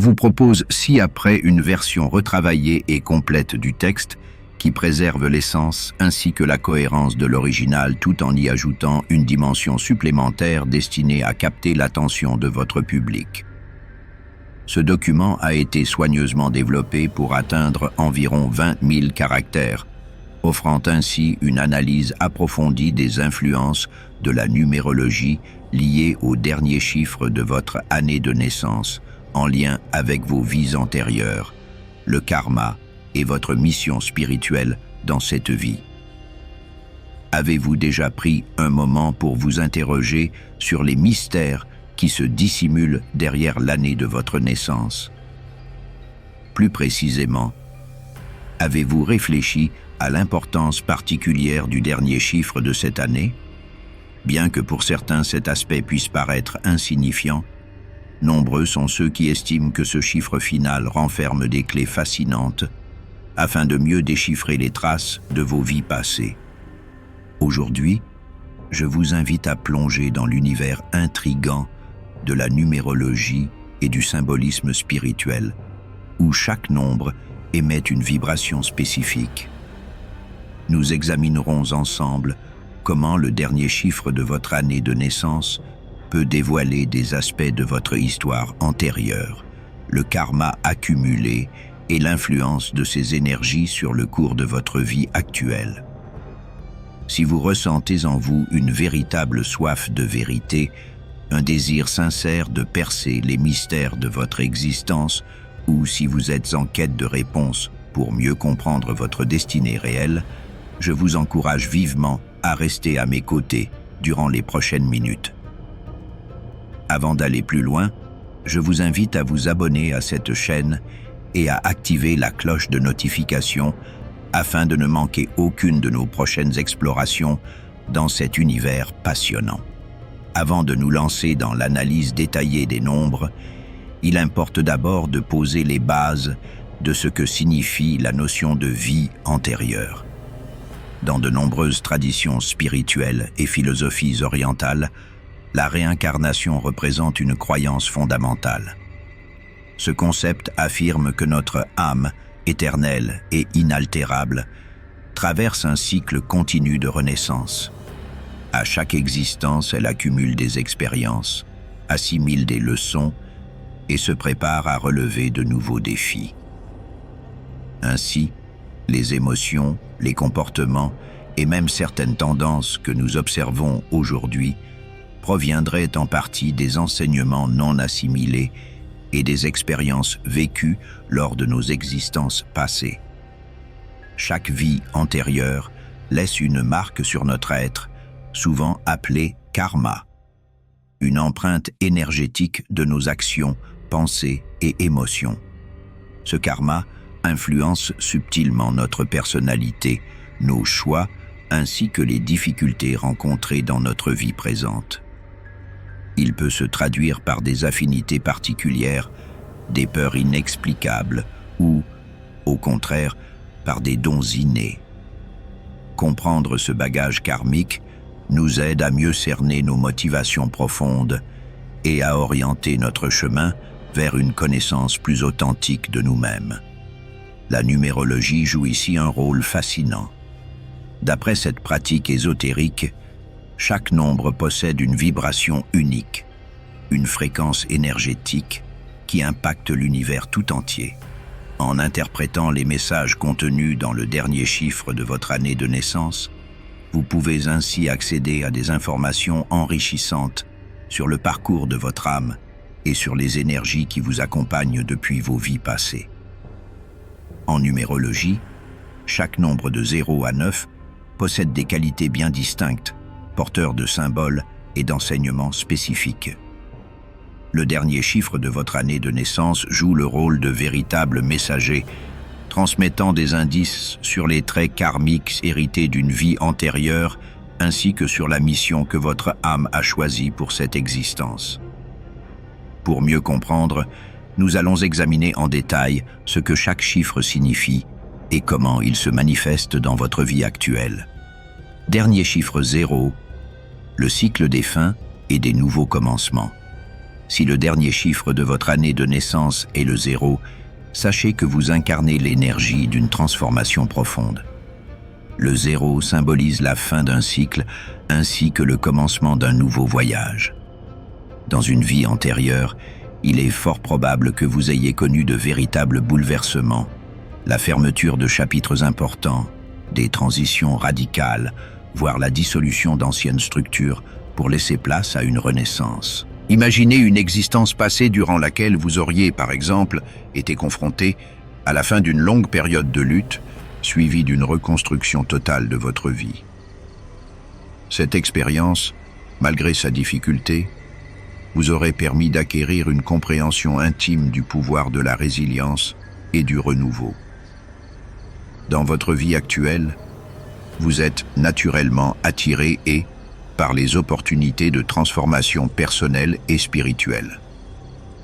vous propose ci-après une version retravaillée et complète du texte qui préserve l'essence ainsi que la cohérence de l'original tout en y ajoutant une dimension supplémentaire destinée à capter l'attention de votre public. Ce document a été soigneusement développé pour atteindre environ 20 000 caractères, offrant ainsi une analyse approfondie des influences de la numérologie liées aux derniers chiffres de votre année de naissance, en lien avec vos vies antérieures, le karma et votre mission spirituelle dans cette vie. Avez-vous déjà pris un moment pour vous interroger sur les mystères qui se dissimulent derrière l'année de votre naissance? Plus précisément, avez-vous réfléchi à l'importance particulière du dernier chiffre de cette année? Bien que pour certains cet aspect puisse paraître insignifiant, nombreux sont ceux qui estiment que ce chiffre final renferme des clés fascinantes afin de mieux déchiffrer les traces de vos vies passées. Aujourd'hui, je vous invite à plonger dans l'univers intrigant de la numérologie et du symbolisme spirituel, où chaque nombre émet une vibration spécifique. Nous examinerons ensemble comment le dernier chiffre de votre année de naissance peut dévoiler des aspects de votre histoire antérieure, le karma accumulé et l'influence de ces énergies sur le cours de votre vie actuelle. Si vous ressentez en vous une véritable soif de vérité, un désir sincère de percer les mystères de votre existence, ou si vous êtes en quête de réponses pour mieux comprendre votre destinée réelle, je vous encourage vivement à rester à mes côtés durant les prochaines minutes. Avant d'aller plus loin, je vous invite à vous abonner à cette chaîne et à activer la cloche de notification afin de ne manquer aucune de nos prochaines explorations dans cet univers passionnant. Avant de nous lancer dans l'analyse détaillée des nombres, il importe d'abord de poser les bases de ce que signifie la notion de vie antérieure. Dans de nombreuses traditions spirituelles et philosophies orientales, la réincarnation représente une croyance fondamentale. Ce concept affirme que notre âme, éternelle et inaltérable, traverse un cycle continu de renaissance. À chaque existence, elle accumule des expériences, assimile des leçons et se prépare à relever de nouveaux défis. Ainsi, les émotions, les comportements et même certaines tendances que nous observons aujourd'hui proviendraient en partie des enseignements non assimilés et des expériences vécues lors de nos existences passées. Chaque vie antérieure laisse une marque sur notre être, souvent appelée karma, une empreinte énergétique de nos actions, pensées et émotions. Ce karma influence subtilement notre personnalité, nos choix, ainsi que les difficultés rencontrées dans notre vie présente. Il peut se traduire par des affinités particulières, des peurs inexplicables ou, au contraire, par des dons innés. Comprendre ce bagage karmique nous aide à mieux cerner nos motivations profondes et à orienter notre chemin vers une connaissance plus authentique de nous-mêmes. La numérologie joue ici un rôle fascinant. D'après cette pratique ésotérique, chaque nombre possède une vibration unique, une fréquence énergétique qui impacte l'univers tout entier. En interprétant les messages contenus dans le dernier chiffre de votre année de naissance, vous pouvez ainsi accéder à des informations enrichissantes sur le parcours de votre âme et sur les énergies qui vous accompagnent depuis vos vies passées. En numérologie, chaque nombre de 0 à 9 possède des qualités bien distinctes, porteurs de symboles et d'enseignements spécifiques. Le dernier chiffre de votre année de naissance joue le rôle de véritable messager, transmettant des indices sur les traits karmiques hérités d'une vie antérieure, ainsi que sur la mission que votre âme a choisie pour cette existence. Pour mieux comprendre, nous allons examiner en détail ce que chaque chiffre signifie et comment il se manifeste dans votre vie actuelle. Dernier chiffre 0, le cycle des fins et des nouveaux commencements. Si le dernier chiffre de votre année de naissance est le 0, sachez que vous incarnez l'énergie d'une transformation profonde. Le 0 symbolise la fin d'un cycle ainsi que le commencement d'un nouveau voyage. Dans une vie antérieure, il est fort probable que vous ayez connu de véritables bouleversements, la fermeture de chapitres importants, des transitions radicales, voire la dissolution d'anciennes structures pour laisser place à une renaissance. Imaginez une existence passée durant laquelle vous auriez, par exemple, été confronté à la fin d'une longue période de lutte, suivie d'une reconstruction totale de votre vie. Cette expérience, malgré sa difficulté, vous aurait permis d'acquérir une compréhension intime du pouvoir de la résilience et du renouveau. Dans votre vie actuelle, vous êtes naturellement attiré par les opportunités de transformation personnelle et spirituelle.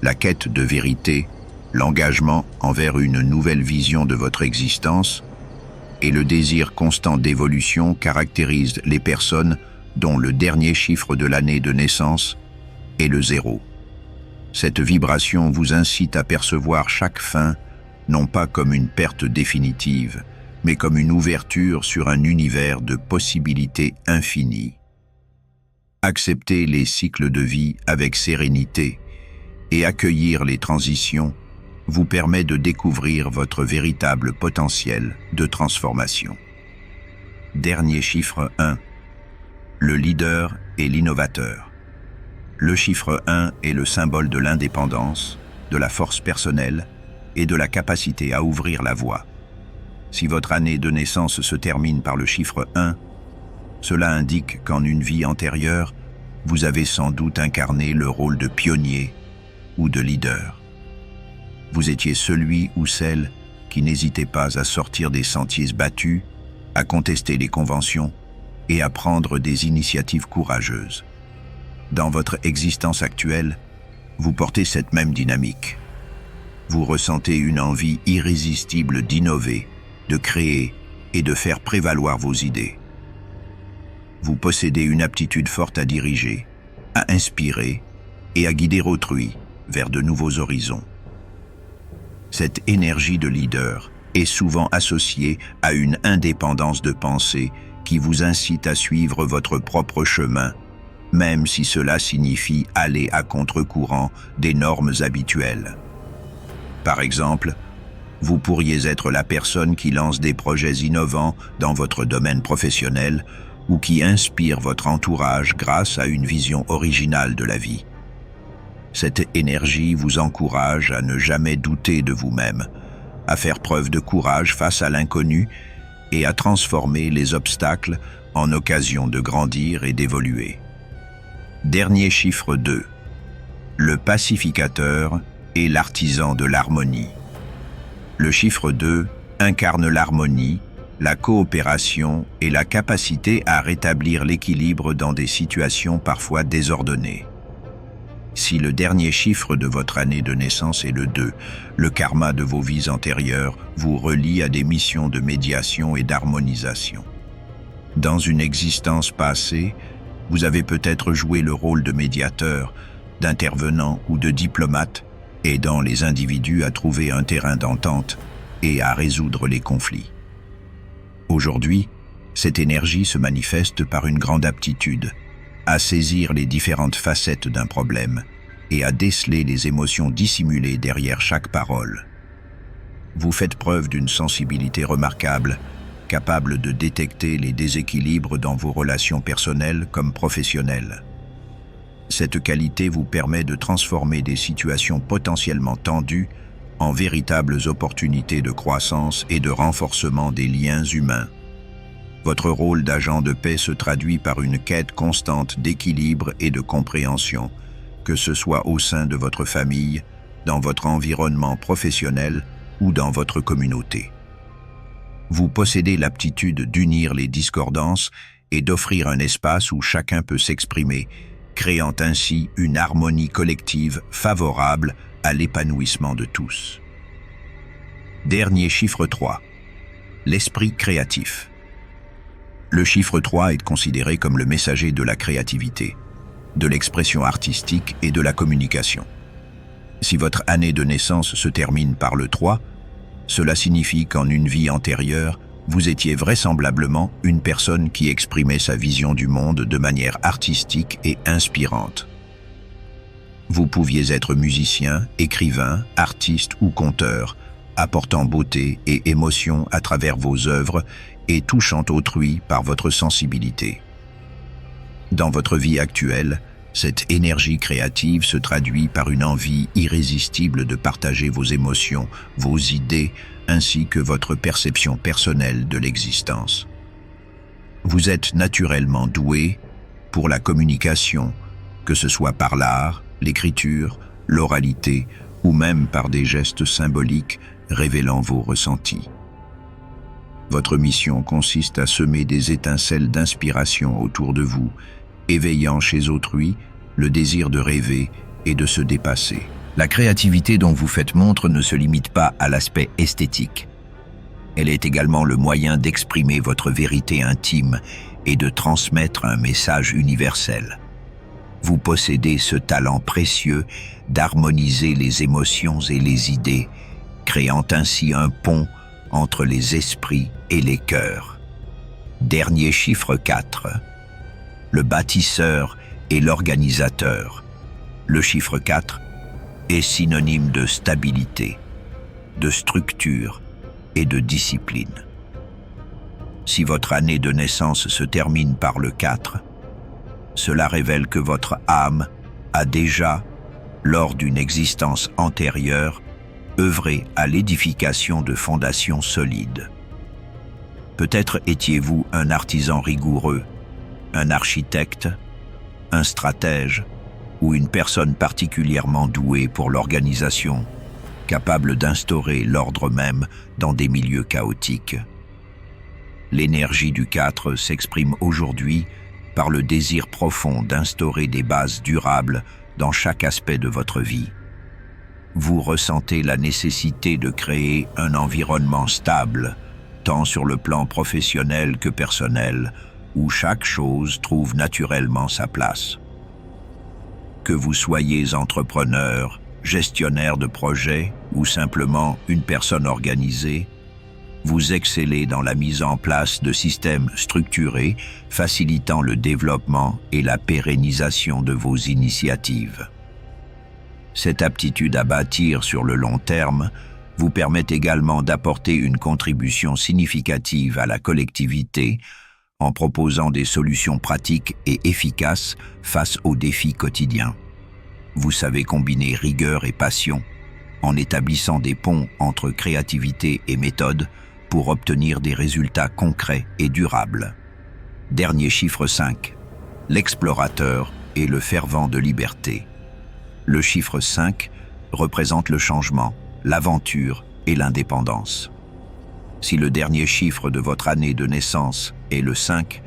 La quête de vérité, l'engagement envers une nouvelle vision de votre existence et le désir constant d'évolution caractérisent les personnes dont le dernier chiffre de l'année de naissance est le 0. Cette vibration vous incite à percevoir chaque fin, non pas comme une perte définitive, mais comme une ouverture sur un univers de possibilités infinies. Accepter les cycles de vie avec sérénité et accueillir les transitions vous permet de découvrir votre véritable potentiel de transformation. Dernier chiffre 1. Le leader et l'innovateur. Le chiffre 1 est le symbole de l'indépendance, de la force personnelle et de la capacité à ouvrir la voie. Si votre année de naissance se termine par le chiffre 1, cela indique qu'en une vie antérieure, vous avez sans doute incarné le rôle de pionnier ou de leader. Vous étiez celui ou celle qui n'hésitait pas à sortir des sentiers battus, à contester les conventions et à prendre des initiatives courageuses. Dans votre existence actuelle, vous portez cette même dynamique. Vous ressentez une envie irrésistible d'innover, de créer et de faire prévaloir vos idées. Vous possédez une aptitude forte à diriger, à inspirer et à guider autrui vers de nouveaux horizons. Cette énergie de leader est souvent associée à une indépendance de pensée qui vous incite à suivre votre propre chemin, même si cela signifie aller à contre-courant des normes habituelles. Par exemple, vous pourriez être la personne qui lance des projets innovants dans votre domaine professionnel ou qui inspire votre entourage grâce à une vision originale de la vie. Cette énergie vous encourage à ne jamais douter de vous-même, à faire preuve de courage face à l'inconnu et à transformer les obstacles en occasion de grandir et d'évoluer. Dernier chiffre 2. Le pacificateur et l'artisan de l'harmonie. Le chiffre 2 incarne l'harmonie, la coopération et la capacité à rétablir l'équilibre dans des situations parfois désordonnées. Si le dernier chiffre de votre année de naissance est le 2, le karma de vos vies antérieures vous relie à des missions de médiation et d'harmonisation. Dans une existence passée, vous avez peut-être joué le rôle de médiateur, d'intervenant ou de diplomate, aidant les individus à trouver un terrain d'entente et à résoudre les conflits. Aujourd'hui, cette énergie se manifeste par une grande aptitude à saisir les différentes facettes d'un problème et à déceler les émotions dissimulées derrière chaque parole. Vous faites preuve d'une sensibilité remarquable, capable de détecter les déséquilibres dans vos relations personnelles comme professionnelles. Cette qualité vous permet de transformer des situations potentiellement tendues en véritables opportunités de croissance et de renforcement des liens humains. Votre rôle d'agent de paix se traduit par une quête constante d'équilibre et de compréhension, que ce soit au sein de votre famille, dans votre environnement professionnel ou dans votre communauté. Vous possédez l'aptitude d'unir les discordances et d'offrir un espace où chacun peut s'exprimer, créant ainsi une harmonie collective favorable à l'épanouissement de tous. Dernier chiffre 3. L'esprit créatif. Le chiffre 3 est considéré comme le messager de la créativité. de l'expression artistique et de la communication. Si votre année de naissance se termine par le 3, cela signifie qu'en une vie antérieure, vous étiez vraisemblablement une personne qui exprimait sa vision du monde de manière artistique et inspirante. Vous pouviez être musicien, écrivain, artiste ou conteur, apportant beauté et émotion à travers vos œuvres et touchant autrui par votre sensibilité. Dans votre vie actuelle, cette énergie créative se traduit par une envie irrésistible de partager vos émotions, vos idées, ainsi que votre perception personnelle de l'existence. Vous êtes naturellement doué pour la communication, que ce soit par l'art, l'écriture, l'oralité ou même par des gestes symboliques révélant vos ressentis. Votre mission consiste à semer des étincelles d'inspiration autour de vous, éveillant chez autrui le désir de rêver et de se dépasser. La créativité dont vous faites montre ne se limite pas à l'aspect esthétique. Elle est également le moyen d'exprimer votre vérité intime et de transmettre un message universel. Vous possédez ce talent précieux d'harmoniser les émotions et les idées, créant ainsi un pont entre les esprits et les cœurs. Dernier chiffre 4. Le bâtisseur et l'organisateur. Le chiffre 4 est synonyme de stabilité, de structure et de discipline. Si votre année de naissance se termine par le 4, cela révèle que votre âme a déjà, lors d'une existence antérieure, œuvré à l'édification de fondations solides. Peut-être étiez-vous un artisan rigoureux, un architecte, un stratège ou une personne particulièrement douée pour l'organisation, capable d'instaurer l'ordre même dans des milieux chaotiques. L'énergie du 4 s'exprime aujourd'hui par le désir profond d'instaurer des bases durables dans chaque aspect de votre vie. Vous ressentez la nécessité de créer un environnement stable, tant sur le plan professionnel que personnel, où chaque chose trouve naturellement sa place. Que vous soyez entrepreneur, gestionnaire de projet ou simplement une personne organisée, vous excellez dans la mise en place de systèmes structurés facilitant le développement et la pérennisation de vos initiatives. Cette aptitude à bâtir sur le long terme vous permet également d'apporter une contribution significative à la collectivité en proposant des solutions pratiques et efficaces face aux défis quotidiens. Vous savez combiner rigueur et passion en établissant des ponts entre créativité et méthode pour obtenir des résultats concrets et durables. Dernier chiffre 5. L'explorateur et le fervent de liberté. Le chiffre 5 représente le changement, l'aventure et l'indépendance. Si le dernier chiffre de votre année de naissance est le 5,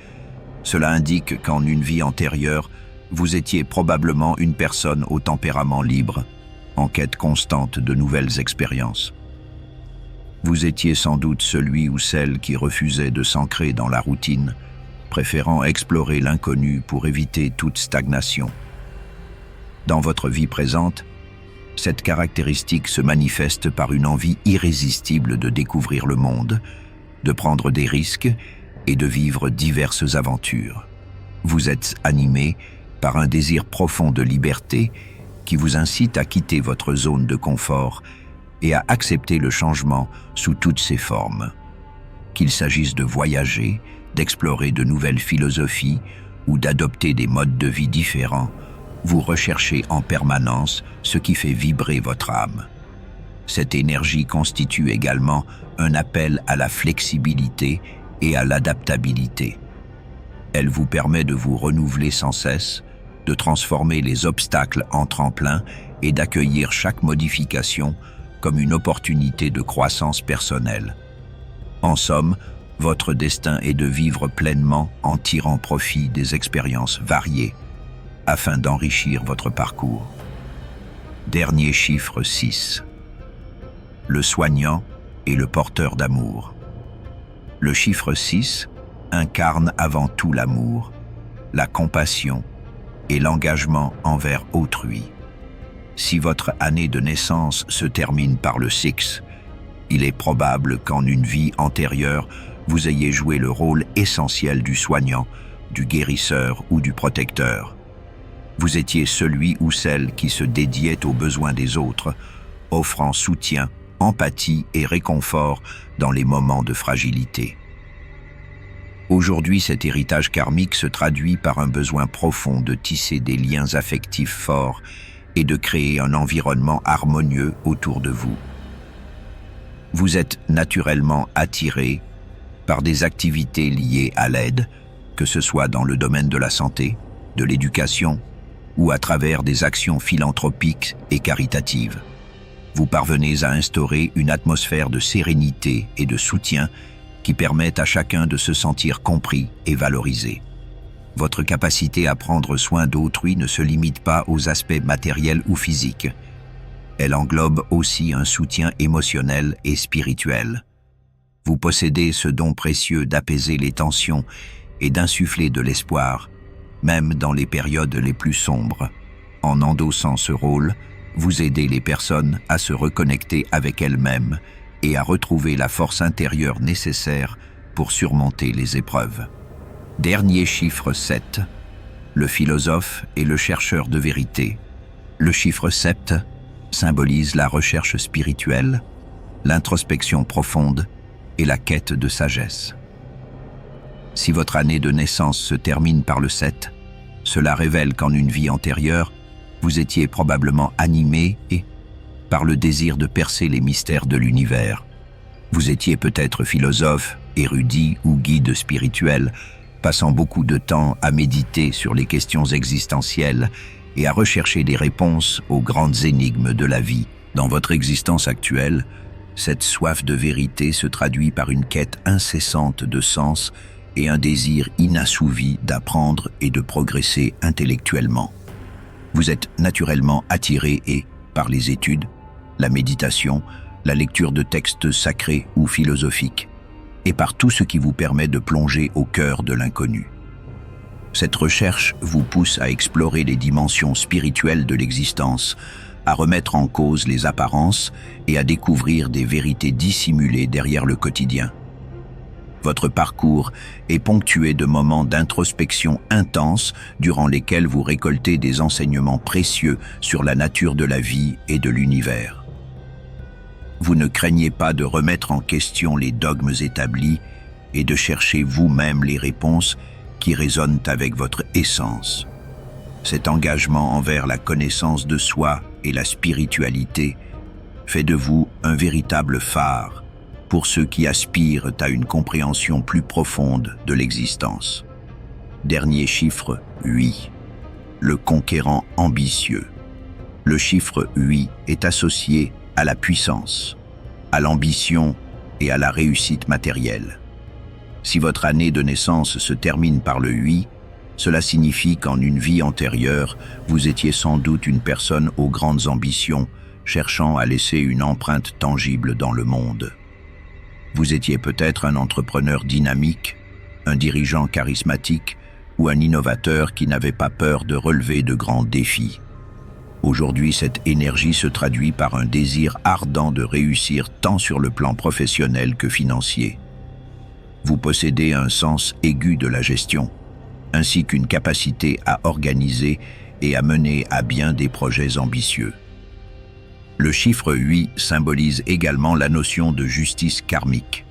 cela indique qu'en une vie antérieure, vous étiez probablement une personne au tempérament libre, en quête constante de nouvelles expériences. Vous étiez sans doute celui ou celle qui refusait de s'ancrer dans la routine, préférant explorer l'inconnu pour éviter toute stagnation. Dans votre vie présente, cette caractéristique se manifeste par une envie irrésistible de découvrir le monde, de prendre des risques et de vivre diverses aventures. Vous êtes animé par un désir profond de liberté qui vous incite à quitter votre zone de confort et à accepter le changement sous toutes ses formes. Qu'il s'agisse de voyager, d'explorer de nouvelles philosophies ou d'adopter des modes de vie différents, vous recherchez en permanence ce qui fait vibrer votre âme. Cette énergie constitue également un appel à la flexibilité et à l'adaptabilité. Elle vous permet de vous renouveler sans cesse, de transformer les obstacles en tremplins et d'accueillir chaque modification comme une opportunité de croissance personnelle. En somme, votre destin est de vivre pleinement en tirant profit des expériences variées, afin d'enrichir votre parcours. Dernier chiffre 6. Le soignant et le porteur d'amour. Le chiffre 6 incarne avant tout l'amour, la compassion et l'engagement envers autrui. Si votre année de naissance se termine par le 6, il est probable qu'en une vie antérieure, vous ayez joué le rôle essentiel du soignant, du guérisseur ou du protecteur. Vous étiez celui ou celle qui se dédiait aux besoins des autres, offrant soutien, empathie et réconfort dans les moments de fragilité. Aujourd'hui, cet héritage karmique se traduit par un besoin profond de tisser des liens affectifs forts et de créer un environnement harmonieux autour de vous. Vous êtes naturellement attiré par des activités liées à l'aide, que ce soit dans le domaine de la santé, de l'éducation ou à travers des actions philanthropiques et caritatives. Vous parvenez à instaurer une atmosphère de sérénité et de soutien qui permettent à chacun de se sentir compris et valorisé. Votre capacité à prendre soin d'autrui ne se limite pas aux aspects matériels ou physiques. Elle englobe aussi un soutien émotionnel et spirituel. Vous possédez ce don précieux d'apaiser les tensions et d'insuffler de l'espoir, même dans les périodes les plus sombres. En endossant ce rôle, vous aidez les personnes à se reconnecter avec elles-mêmes et à retrouver la force intérieure nécessaire pour surmonter les épreuves. Dernier chiffre 7. Le philosophe et le chercheur de vérité. Le chiffre 7 symbolise la recherche spirituelle, l'introspection profonde et la quête de sagesse. Si votre année de naissance se termine par le 7, cela révèle qu'en une vie antérieure, vous étiez probablement animé par le désir de percer les mystères de l'univers. Vous étiez peut-être philosophe, érudit ou guide spirituel, passant beaucoup de temps à méditer sur les questions existentielles et à rechercher des réponses aux grandes énigmes de la vie. Dans votre existence actuelle, cette soif de vérité se traduit par une quête incessante de sens et un désir inassouvi d'apprendre et de progresser intellectuellement. Vous êtes naturellement attiré par les études, la méditation, la lecture de textes sacrés ou philosophiques, et par tout ce qui vous permet de plonger au cœur de l'inconnu. Cette recherche vous pousse à explorer les dimensions spirituelles de l'existence, à remettre en cause les apparences et à découvrir des vérités dissimulées derrière le quotidien. Votre parcours est ponctué de moments d'introspection intense durant lesquels vous récoltez des enseignements précieux sur la nature de la vie et de l'univers. Vous ne craignez pas de remettre en question les dogmes établis et de chercher vous-même les réponses qui résonnent avec votre essence. Cet engagement envers la connaissance de soi et la spiritualité fait de vous un véritable phare pour ceux qui aspirent à une compréhension plus profonde de l'existence. Dernier chiffre 8. Le conquérant ambitieux. Le chiffre 8 est associé à la puissance, à l'ambition et à la réussite matérielle. Si votre année de naissance se termine par le 8, cela signifie qu'en une vie antérieure, vous étiez sans doute une personne aux grandes ambitions, cherchant à laisser une empreinte tangible dans le monde. Vous étiez peut-être un entrepreneur dynamique, un dirigeant charismatique ou un innovateur qui n'avait pas peur de relever de grands défis. Aujourd'hui, cette énergie se traduit par un désir ardent de réussir tant sur le plan professionnel que financier. Vous possédez un sens aigu de la gestion, ainsi qu'une capacité à organiser et à mener à bien des projets ambitieux. Le chiffre 8 symbolise également la notion de justice karmique.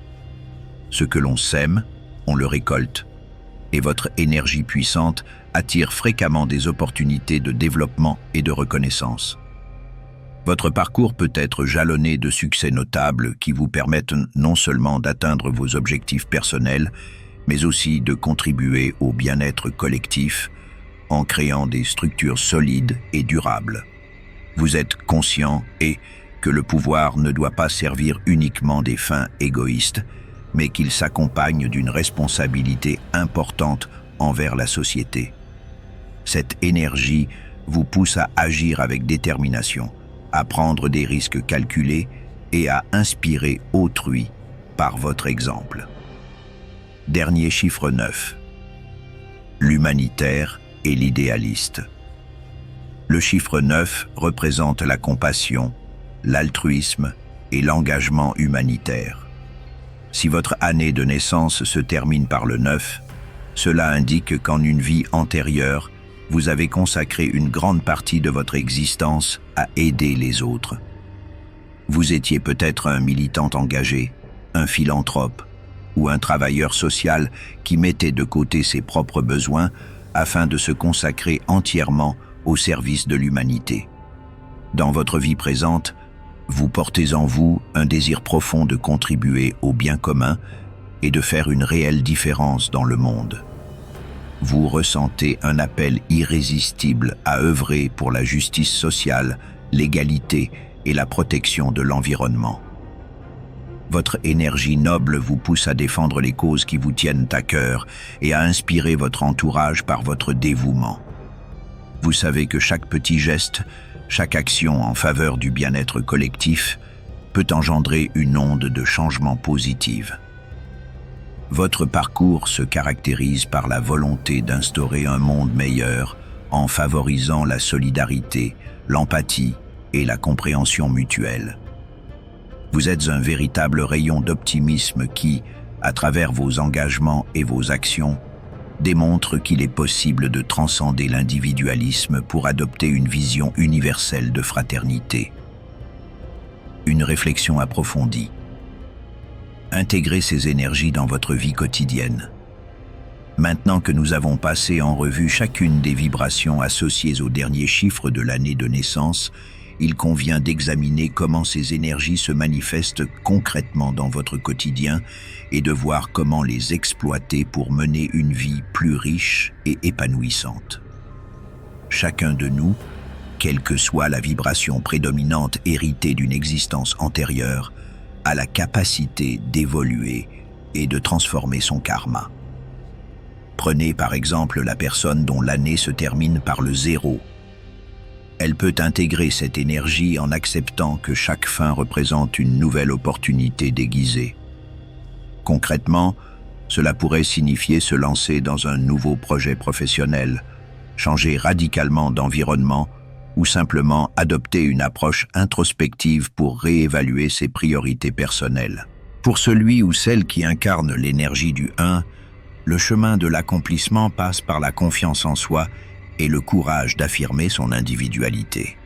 Ce que l'on sème, on le récolte, et votre énergie puissante attire fréquemment des opportunités de développement et de reconnaissance. Votre parcours peut être jalonné de succès notables qui vous permettent non seulement d'atteindre vos objectifs personnels, mais aussi de contribuer au bien-être collectif en créant des structures solides et durables. Vous êtes conscient que le pouvoir ne doit pas servir uniquement des fins égoïstes, mais qu'il s'accompagne d'une responsabilité importante envers la société. Cette énergie vous pousse à agir avec détermination, à prendre des risques calculés et à inspirer autrui par votre exemple. Dernier chiffre 9. L'humanitaire et l'idéaliste. Le chiffre 9 représente la compassion, l'altruisme et l'engagement humanitaire. Si votre année de naissance se termine par le 9, cela indique qu'en une vie antérieure, vous avez consacré une grande partie de votre existence à aider les autres. Vous étiez peut-être un militant engagé, un philanthrope ou un travailleur social qui mettait de côté ses propres besoins afin de se consacrer entièrement au service de l'humanité. Dans votre vie présente, vous portez en vous un désir profond de contribuer au bien commun et de faire une réelle différence dans le monde. Vous ressentez un appel irrésistible à œuvrer pour la justice sociale, l'égalité et la protection de l'environnement. Votre énergie noble vous pousse à défendre les causes qui vous tiennent à cœur et à inspirer votre entourage par votre dévouement. Vous savez que chaque petit geste, chaque action en faveur du bien-être collectif peut engendrer une onde de changement positive. Votre parcours se caractérise par la volonté d'instaurer un monde meilleur en favorisant la solidarité, l'empathie et la compréhension mutuelle. Vous êtes un véritable rayon d'optimisme qui, à travers vos engagements et vos actions, démontre qu'il est possible de transcender l'individualisme pour adopter une vision universelle de fraternité. Une réflexion approfondie. Intégrez ces énergies dans votre vie quotidienne. Maintenant que nous avons passé en revue chacune des vibrations associées au dernier chiffre de l'année de naissance, il convient d'examiner comment ces énergies se manifestent concrètement dans votre quotidien et de voir comment les exploiter pour mener une vie plus riche et épanouissante. Chacun de nous, quelle que soit la vibration prédominante héritée d'une existence antérieure, a la capacité d'évoluer et de transformer son karma. Prenez par exemple la personne dont l'année se termine par le 0. Elle peut intégrer cette énergie en acceptant que chaque fin représente une nouvelle opportunité déguisée. Concrètement, cela pourrait signifier se lancer dans un nouveau projet professionnel, changer radicalement d'environnement ou simplement adopter une approche introspective pour réévaluer ses priorités personnelles. Pour celui ou celle qui incarne l'énergie du 1, le chemin de l'accomplissement passe par la confiance en soi et le courage d'affirmer son individualité.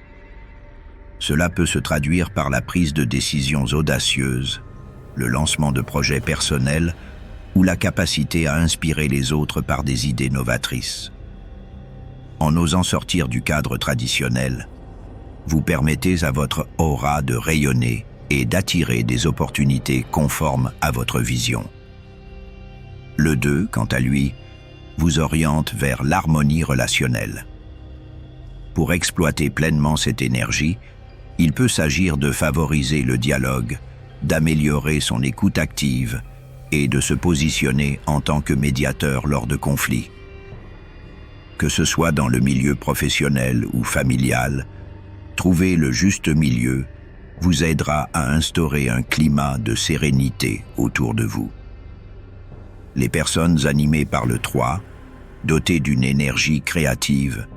Cela peut se traduire par la prise de décisions audacieuses, le lancement de projets personnels ou la capacité à inspirer les autres par des idées novatrices. En osant sortir du cadre traditionnel, vous permettez à votre aura de rayonner et d'attirer des opportunités conformes à votre vision. Le 2, quant à lui, vous oriente vers l'harmonie relationnelle. Pour exploiter pleinement cette énergie, il peut s'agir de favoriser le dialogue, d'améliorer son écoute active et de se positionner en tant que médiateur lors de conflits. Que ce soit dans le milieu professionnel ou familial, trouver le juste milieu vous aidera à instaurer un climat de sérénité autour de vous. Les personnes animées par le 3, dotées d'une énergie créative,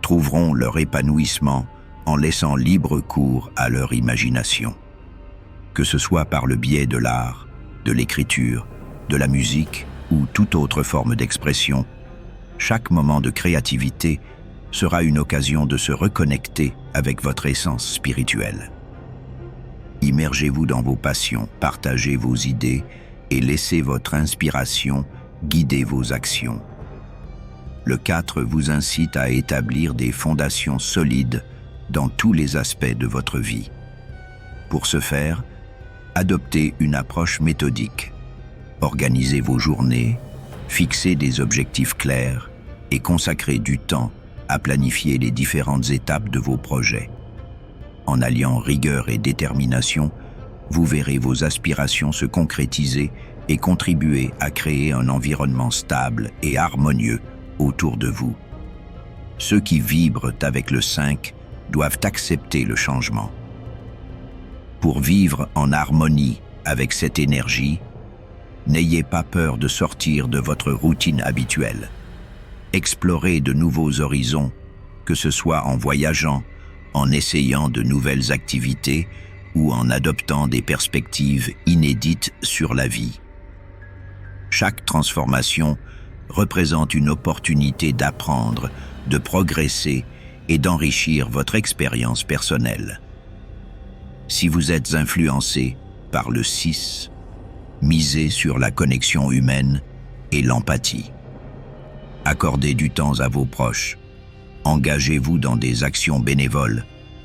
trouveront leur épanouissement en laissant libre cours à leur imagination. Que ce soit par le biais de l'art, de l'écriture, de la musique ou toute autre forme d'expression, chaque moment de créativité sera une occasion de se reconnecter avec votre essence spirituelle. Immergez-vous dans vos passions, partagez vos idées et laissez votre inspiration guider vos actions. Le 4 vous incite à établir des fondations solides dans tous les aspects de votre vie. Pour ce faire, adoptez une approche méthodique. Organisez vos journées, fixez des objectifs clairs et consacrez du temps à planifier les différentes étapes de vos projets. En alliant rigueur et détermination, vous verrez vos aspirations se concrétiser et contribuer à créer un environnement stable et harmonieux autour de vous. Ceux qui vibrent avec le 5 doivent accepter le changement. Pour vivre en harmonie avec cette énergie, n'ayez pas peur de sortir de votre routine habituelle. Explorez de nouveaux horizons, que ce soit en voyageant, en essayant de nouvelles activités ou en adoptant des perspectives inédites sur la vie. Chaque transformation représente une opportunité d'apprendre, de progresser et d'enrichir votre expérience personnelle. Si vous êtes influencé par le 6, misez sur la connexion humaine et l'empathie. Accordez du temps à vos proches, engagez-vous dans des actions bénévoles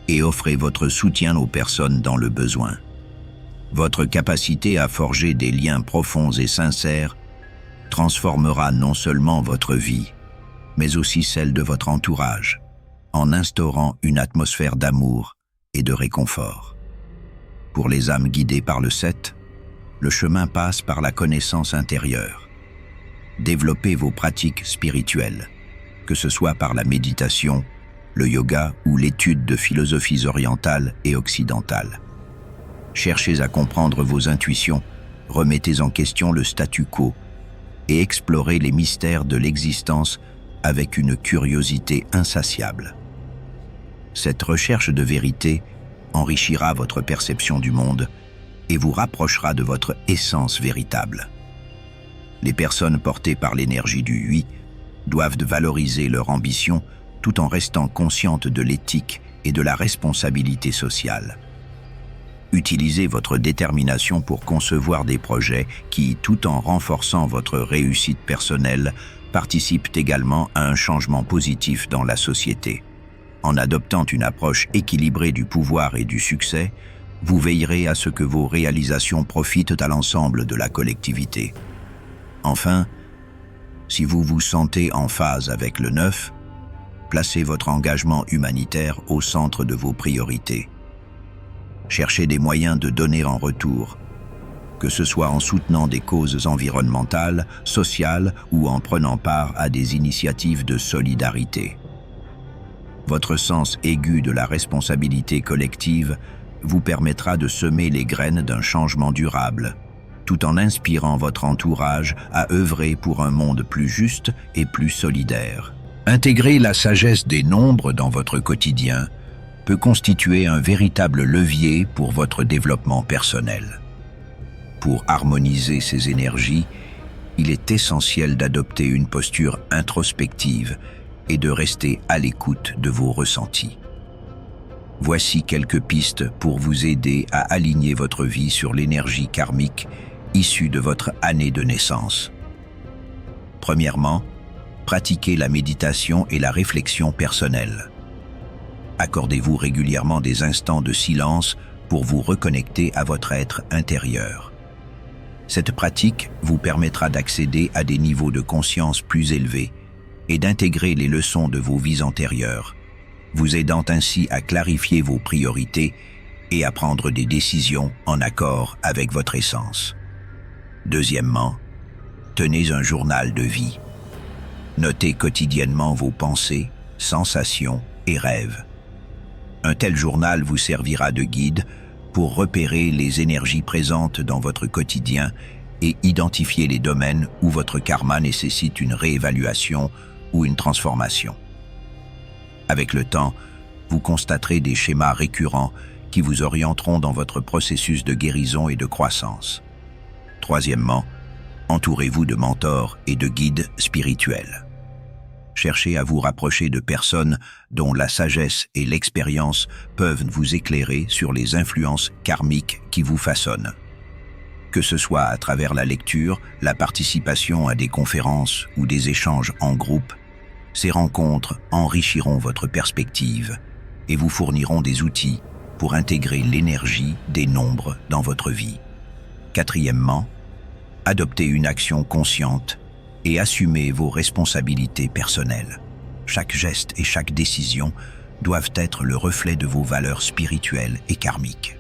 et offrez votre soutien aux personnes dans le besoin. Votre capacité à forger des liens profonds et sincères transformera non seulement votre vie, mais aussi celle de votre entourage, en instaurant une atmosphère d'amour et de réconfort. Pour les âmes guidées par le 7, le chemin passe par la connaissance intérieure. Développez vos pratiques spirituelles, que ce soit par la méditation, le yoga ou l'étude de philosophies orientales et occidentales. Cherchez à comprendre vos intuitions, remettez en question le statu quo et explorez les mystères de l'existence avec une curiosité insatiable. Cette recherche de vérité enrichira votre perception du monde et vous rapprochera de votre essence véritable. Les personnes portées par l'énergie du 8 doivent valoriser leur ambition tout en restant conscientes de l'éthique et de la responsabilité sociale. Utilisez votre détermination pour concevoir des projets qui, tout en renforçant votre réussite personnelle, participent également à un changement positif dans la société. En adoptant une approche équilibrée du pouvoir et du succès, vous veillerez à ce que vos réalisations profitent à l'ensemble de la collectivité. Enfin, si vous vous sentez en phase avec le 9, placez votre engagement humanitaire au centre de vos priorités. Cherchez des moyens de donner en retour, que ce soit en soutenant des causes environnementales, sociales ou en prenant part à des initiatives de solidarité. Votre sens aigu de la responsabilité collective vous permettra de semer les graines d'un changement durable, tout en inspirant votre entourage à œuvrer pour un monde plus juste et plus solidaire. Intégrer la sagesse des nombres dans votre quotidien peut constituer un véritable levier pour votre développement personnel. Pour harmoniser ces énergies, il est essentiel d'adopter une posture introspective et de rester à l'écoute de vos ressentis. Voici quelques pistes pour vous aider à aligner votre vie sur l'énergie karmique issue de votre année de naissance. Premièrement, pratiquez la méditation et la réflexion personnelle. Accordez-vous régulièrement des instants de silence pour vous reconnecter à votre être intérieur. Cette pratique vous permettra d'accéder à des niveaux de conscience plus élevés et d'intégrer les leçons de vos vies antérieures, vous aidant ainsi à clarifier vos priorités et à prendre des décisions en accord avec votre essence. Deuxièmement, tenez un journal de vie. Notez quotidiennement vos pensées, sensations et rêves. Un tel journal vous servira de guide pour repérer les énergies présentes dans votre quotidien et identifier les domaines où votre karma nécessite une réévaluation ou une transformation. Avec le temps, vous constaterez des schémas récurrents qui vous orienteront dans votre processus de guérison et de croissance. Troisièmement, entourez-vous de mentors et de guides spirituels. Cherchez à vous rapprocher de personnes dont la sagesse et l'expérience peuvent vous éclairer sur les influences karmiques qui vous façonnent. Que ce soit à travers la lecture, la participation à des conférences ou des échanges en groupe, ces rencontres enrichiront votre perspective et vous fourniront des outils pour intégrer l'énergie des nombres dans votre vie. Quatrièmement, adoptez une action consciente et assumez vos responsabilités personnelles. Chaque geste et chaque décision doivent être le reflet de vos valeurs spirituelles et karmiques.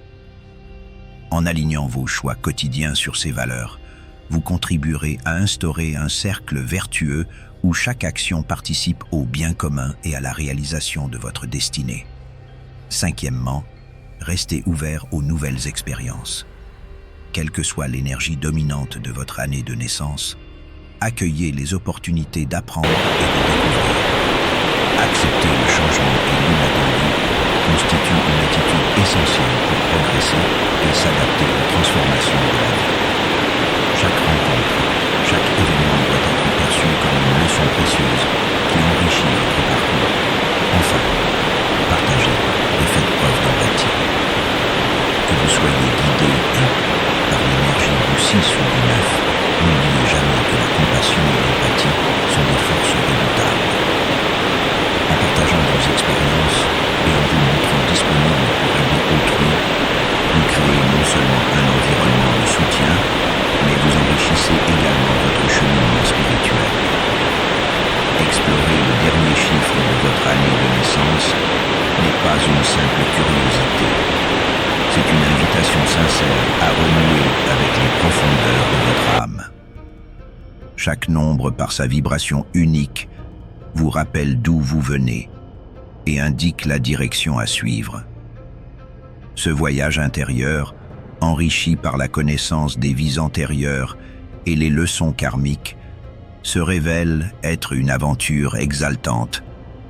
En alignant vos choix quotidiens sur ces valeurs, vous contribuerez à instaurer un cercle vertueux où chaque action participe au bien commun et à la réalisation de votre destinée. Cinquièmement, restez ouvert aux nouvelles expériences. Quelle que soit l'énergie dominante de votre année de naissance, Accueillez les opportunités d'apprendre et de découvrir. Accepter le changement et l'inattendu constitue une attitude essentielle pour progresser et s'adapter aux transformations de la vie. Chaque rencontre, chaque événement doit être perçu comme une leçon précieuse qui enrichit votre parcours. Enfin, partagez et faites preuve d'empathie. Que vous soyez guidé par l'énergie du 6 ou du 9, n'oubliez jamais que la compassion et l'empathie sont des forces redoutables. En partageant vos expériences et en vous montrant disponible pour aider autrui, vous créez non seulement un environnement de soutien, mais vous enrichissez également votre cheminement spirituel. Explorer le dernier chiffre de votre année de naissance n'est pas une simple curiosité. C'est une invitation sincère à renouer avec les profondeurs de votre âme. Chaque nombre, par sa vibration unique, vous rappelle d'où vous venez et indique la direction à suivre. Ce voyage intérieur, enrichi par la connaissance des vies antérieures et les leçons karmiques, se révèle être une aventure exaltante,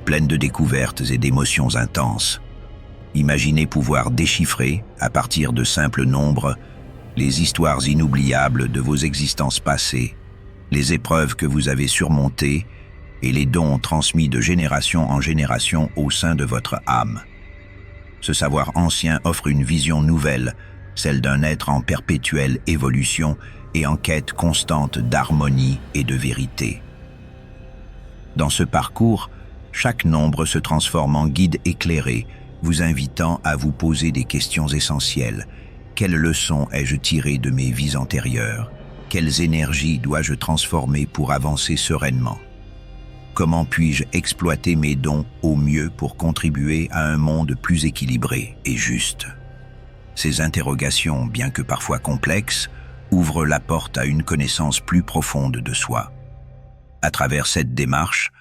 pleine de découvertes et d'émotions intenses. Imaginez pouvoir déchiffrer, à partir de simples nombres, les histoires inoubliables de vos existences passées, les épreuves que vous avez surmontées et les dons transmis de génération en génération au sein de votre âme. Ce savoir ancien offre une vision nouvelle, celle d'un être en perpétuelle évolution et en quête constante d'harmonie et de vérité. Dans ce parcours, chaque nombre se transforme en guide éclairé, vous invitant à vous poser des questions essentielles. Quelles leçons ai-je tirées de mes vies antérieures? Quelles énergies dois-je transformer pour avancer sereinement? Comment puis-je exploiter mes dons au mieux pour contribuer à un monde plus équilibré et juste? Ces interrogations, bien que parfois complexes, ouvrent la porte à une connaissance plus profonde de soi. À travers cette démarche,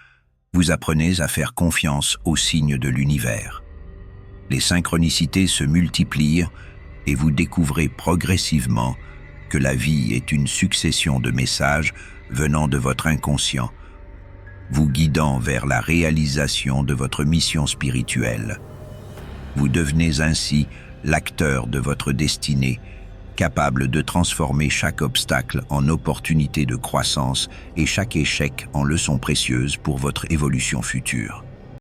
vous apprenez à faire confiance aux signes de l'univers. Les synchronicités se multiplient et vous découvrez progressivement que la vie est une succession de messages venant de votre inconscient, vous guidant vers la réalisation de votre mission spirituelle. Vous devenez ainsi l'acteur de votre destinée, capable de transformer chaque obstacle en opportunité de croissance et chaque échec en leçon précieuse pour votre évolution future.